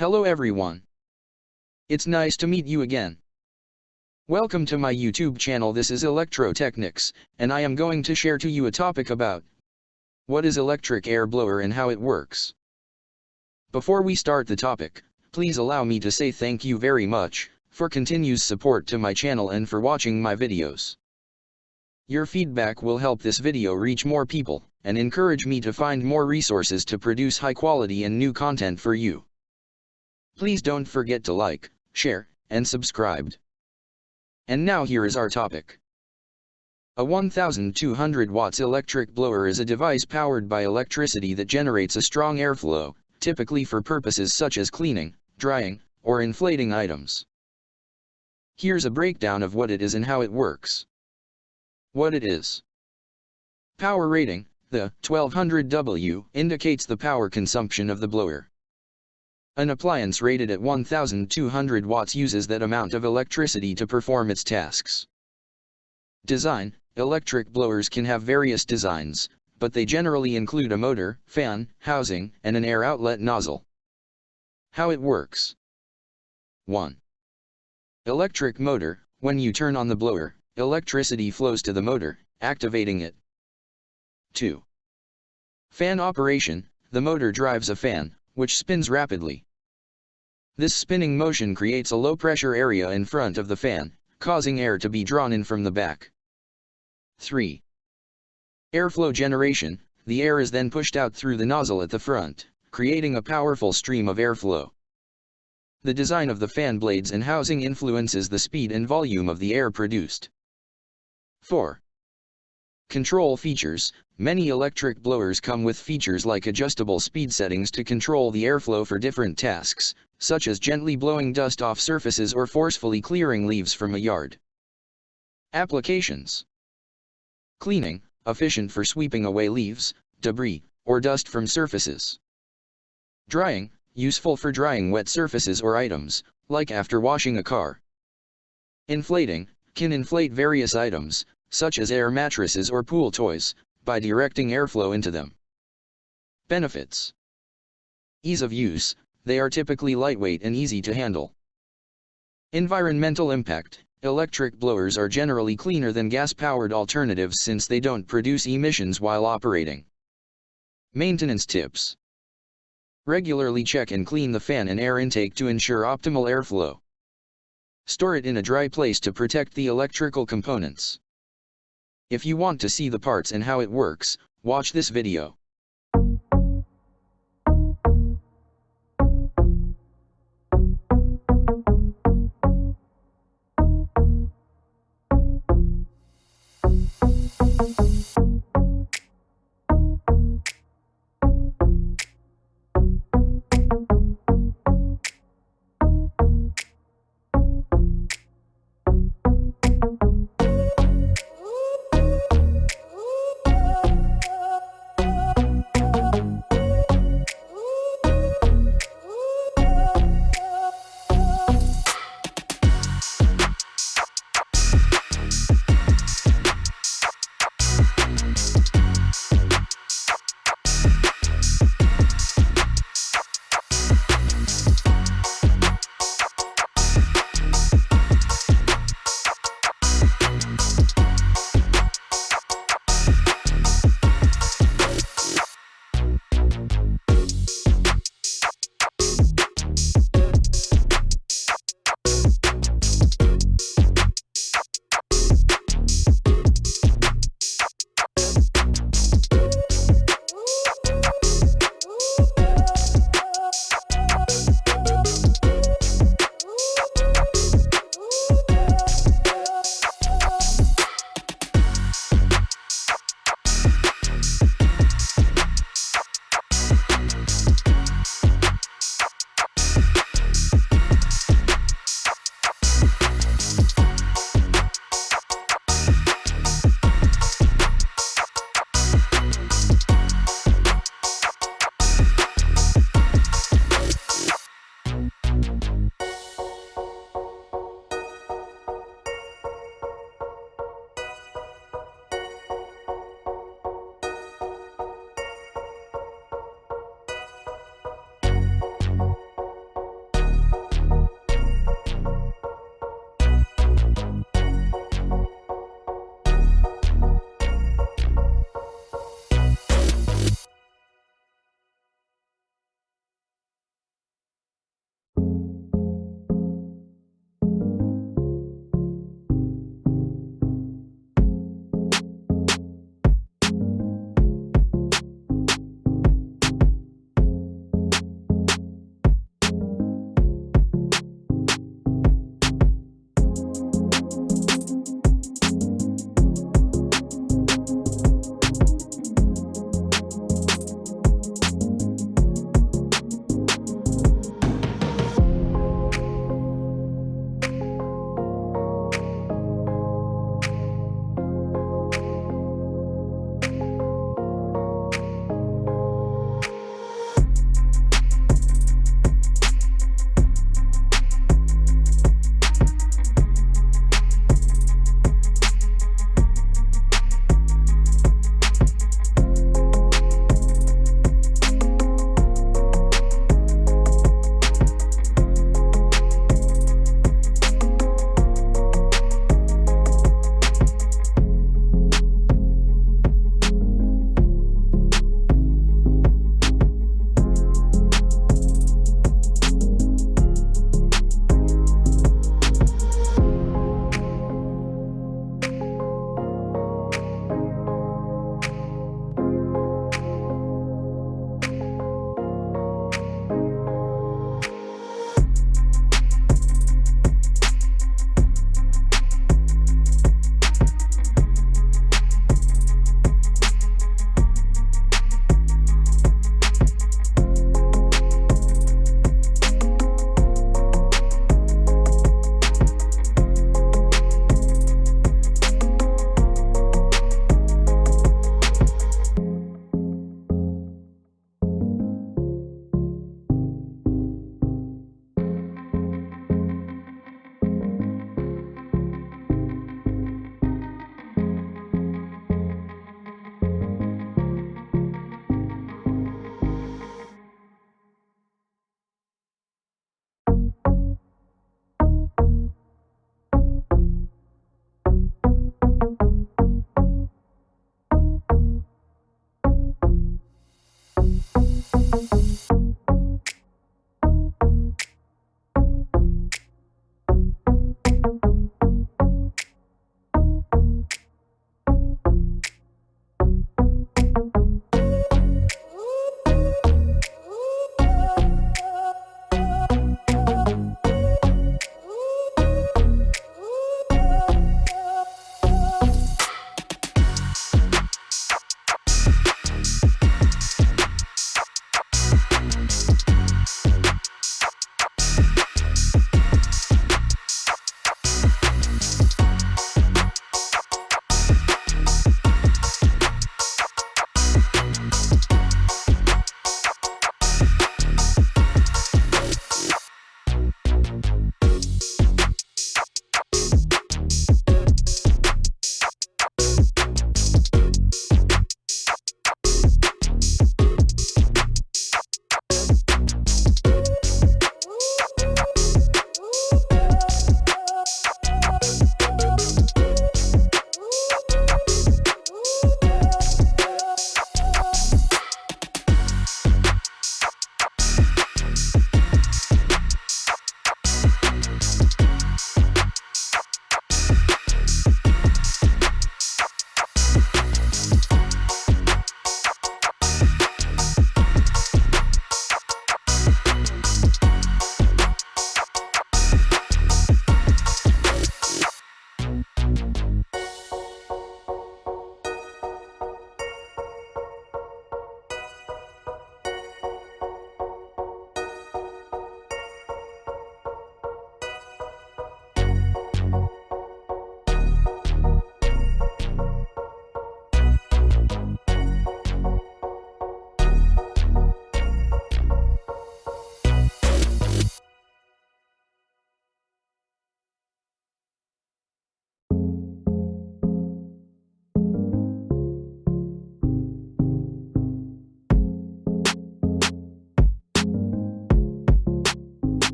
Hello everyone. It's nice to meet you again. Welcome to my YouTube channel. This is Electrotechnics, and I am going to share to you a topic about what is electric air blower and how it works. Before we start the topic, please allow me to say thank you very much for continuous support to my channel and for watching my videos. Your feedback will help this video reach more people and encourage me to find more resources to produce high quality and new content for you. Please don't forget to like, share, and subscribe. And now here is our topic. A 1200 watts electric blower is a device powered by electricity that generates a strong airflow, typically for purposes such as cleaning, drying, or inflating items. Here's a breakdown of what it is and how it works. What it is. Power rating. The 1200W indicates the power consumption of the blower. An appliance rated at 1200 watts uses that amount of electricity to perform its tasks. Design. Electric blowers can have various designs, but they generally include a motor, fan, housing, and an air outlet nozzle. How it works. 1. Electric motor. When you turn on the blower, electricity flows to the motor, activating it. 2. Fan operation. The motor drives a fan, which spins rapidly. This spinning motion creates a low-pressure area in front of the fan, causing air to be drawn in from the back. 3. Airflow generation. The air is then pushed out through the nozzle at the front, creating a powerful stream of airflow. The design of the fan blades and housing influences the speed and volume of the air produced. 4. Control features. Many electric blowers come with features like adjustable speed settings to control the airflow for different tasks, such as gently blowing dust off surfaces or forcefully clearing leaves from a yard. Applications. Cleaning, efficient for sweeping away leaves, debris, or dust from surfaces. Drying, useful for drying wet surfaces or items, like after washing a car. Inflating, can inflate various items, such as air mattresses or pool toys, by directing airflow into them. Benefits. Ease of use. They are typically lightweight and easy to handle. Environmental impact. Electric blowers are generally cleaner than gas-powered alternatives since they don't produce emissions while operating. Maintenance tips. Regularly check and clean the fan and air intake to ensure optimal airflow. Store it in a dry place to protect the electrical components. If you want to see the parts and how it works, watch this video.